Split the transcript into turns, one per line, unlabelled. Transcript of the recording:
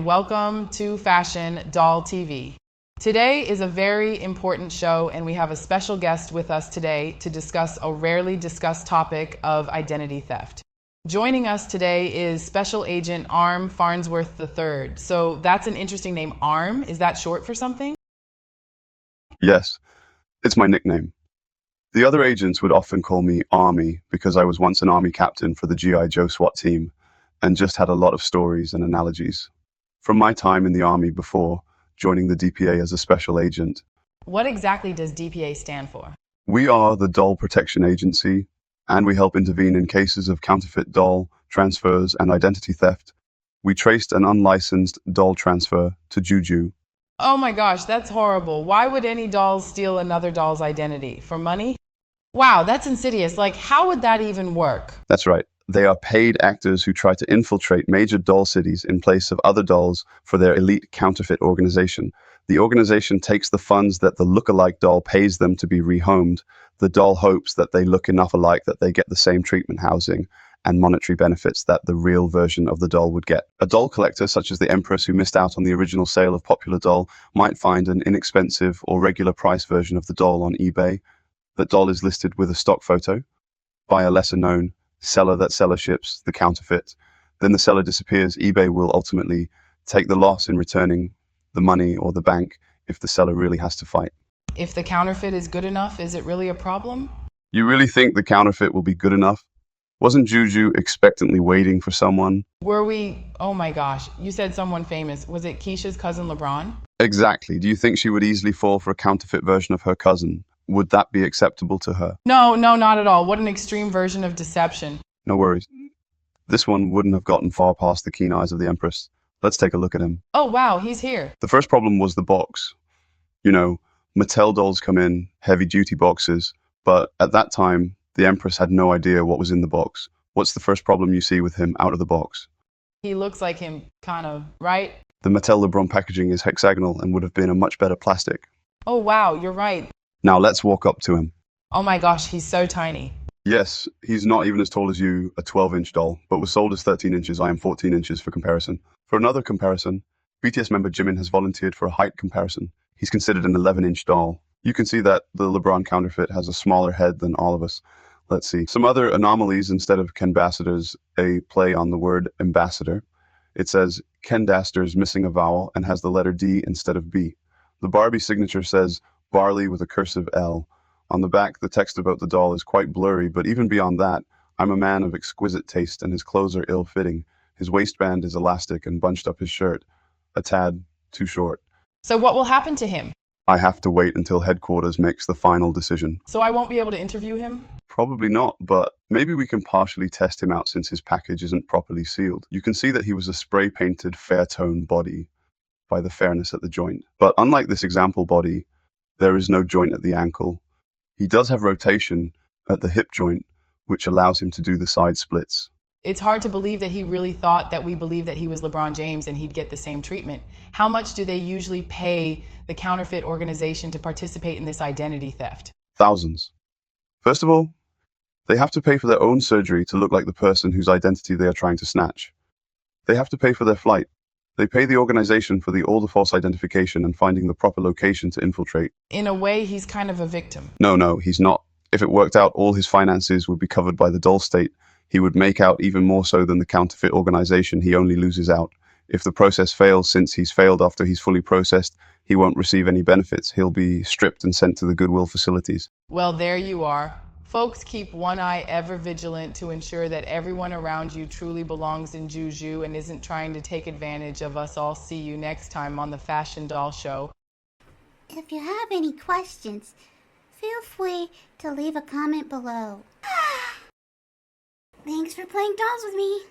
and welcome to Fashion Doll TV. Today is a very important show, and we have a special guest with us today to discuss a rarely discussed topic of identity theft. Joining us today is Special Agent Arm Farnsworth III. So that's an interesting name, Arm. Is that short for something?
Yes, it's my nickname. The other agents would often call me Army because I was once an Army captain for the G.I. Joe SWAT team and just had a lot of stories and analogies from my time in the Army before joining the DPA as a special agent.
What exactly does DPA stand for?
We are the Doll Protection Agency, and we help intervene in cases of counterfeit doll transfers and identity theft. We traced an unlicensed doll transfer to Juju.
Oh my gosh, that's horrible. Why would any dolls steal another doll's identity? For money? Wow, that's insidious. Like, how would that even work?
That's right. They are paid actors who try to infiltrate major doll cities in place of other dolls for their elite counterfeit organization. The organization takes the funds that the look-alike doll pays them to be rehomed. The doll hopes that they look enough alike that they get the same treatment, housing, and monetary benefits that the real version of the doll would get. A doll collector, such as the Empress who missed out on the original sale of popular doll, might find an inexpensive or regular price version of the doll on eBay. That doll is listed with a stock photo by a lesser-known seller that seller ships the counterfeit. Then the seller disappears. eBay will ultimately take the loss in returning the money or the bank if the seller really has to fight.
If the counterfeit is good enough, is it really a problem?
You really think the counterfeit will be good enough? Wasn't Juju expectantly waiting for someone?
Oh my gosh, you said someone famous. Was it Keisha's cousin LeBron?
Exactly. Do you think she would easily fall for a counterfeit version of her cousin? Would that be acceptable to her?
No, not at all. What an extreme version of deception.
No worries. This one wouldn't have gotten far past the keen eyes of the Empress. Let's take a look at him.
Oh wow, he's here.
The first problem was the box. You know, Mattel dolls come in heavy-duty boxes, but at that time, the Empress had no idea what was in the box. What's the first problem you see with him out of the box?
He looks like him, kind of, right?
The Mattel LeBron packaging is hexagonal and would have been a much better plastic.
Oh wow, you're right.
Now let's walk up to him.
Oh my gosh, he's so tiny.
Yes, he's not even as tall as you, a 12-inch doll, but was sold as 13 inches. I am 14 inches for comparison. For another comparison, BTS member Jimin has volunteered for a height comparison. He's considered an 11-inch doll. You can see that the LeBron counterfeit has a smaller head than all of us. Let's see. Some other anomalies instead of Kenbassadors, a play on the word ambassador. It says Kendasters missing a vowel and has the letter D instead of B. The Barbie signature says Barley with a cursive L. On the back, the text about the doll is quite blurry, but even beyond that, I'm a man of exquisite taste and his clothes are ill-fitting. His waistband is elastic and bunched up his shirt, a tad too short.
So what will happen to him?
I have to wait until headquarters makes the final decision.
So I won't be able to interview him?
Probably not, but maybe we can partially test him out since his package isn't properly sealed. You can see that he was a spray-painted fair-tone body by the fairness at the joint. But unlike this example body, there is no joint at the ankle. He does have rotation at the hip joint, which allows him to do the side splits.
It's hard to believe that he really thought that we believed that he was LeBron James and he'd get the same treatment. How much do they usually pay the counterfeit organization to participate in this identity theft?
Thousands. First of all, they have to pay for their own surgery to look like the person whose identity they are trying to snatch. They have to pay for their flight. They pay the organization for all the false identification and finding the proper location to infiltrate.
In a way, he's kind of a victim.
No, he's not. If it worked out, all his finances would be covered by the doll state. He would make out even more so than the counterfeit organization. He only loses out. If the process fails, since he's failed after he's fully processed, he won't receive any benefits. He'll be stripped and sent to the Goodwill facilities.
Well, there you are. Folks, keep one eye ever vigilant to ensure that everyone around you truly belongs in Juju and isn't trying to take advantage of us all. See you next time on the Fashion Doll Show.
If you have any questions, feel free to leave a comment below. Thanks for playing dolls with me.